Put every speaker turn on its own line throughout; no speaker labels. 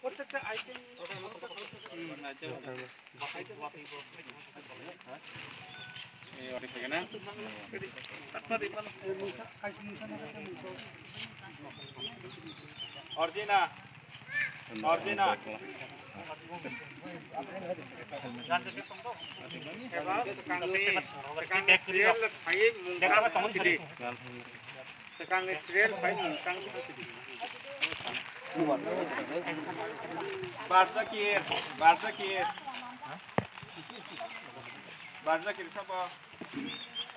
প্রত্যেকটা আইটেম অর্জিনা অর্জিনা Barzakir, Barzakir, Barzakir siapa?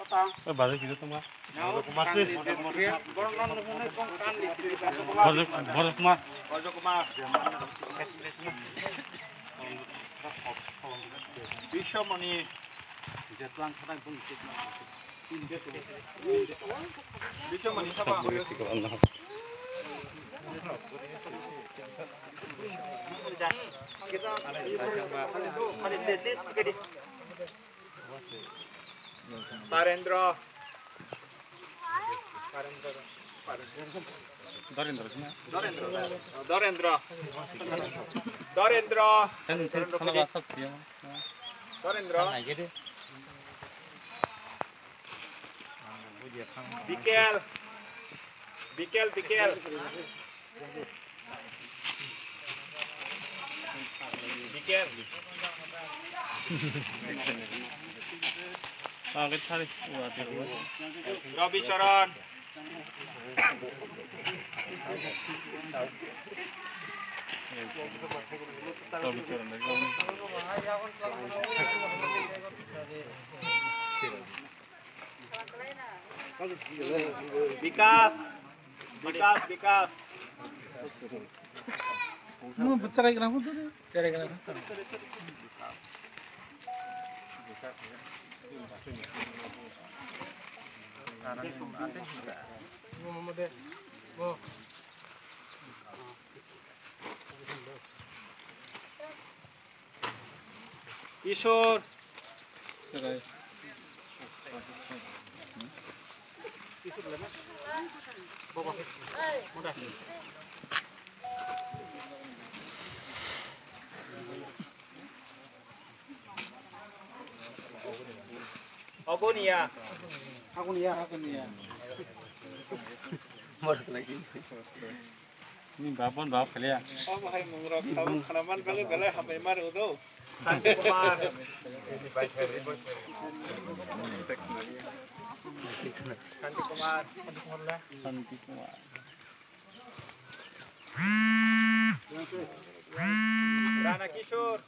Apa?
Barzakir itu mah.
Kumar. Bishamani. Bishamani siapa? Kita Parendra Bikel Robi Charan Vikas
Mau bicara kenapa tuh? Bicara kenapa?
Kishore Agonia.
Baru lagi. Ini babon kali ya.
Oh, mahal mengrok tahu kanaman bale hamai mar udo. Santi Kumar.
Santi Kumar.
Rana Kishore.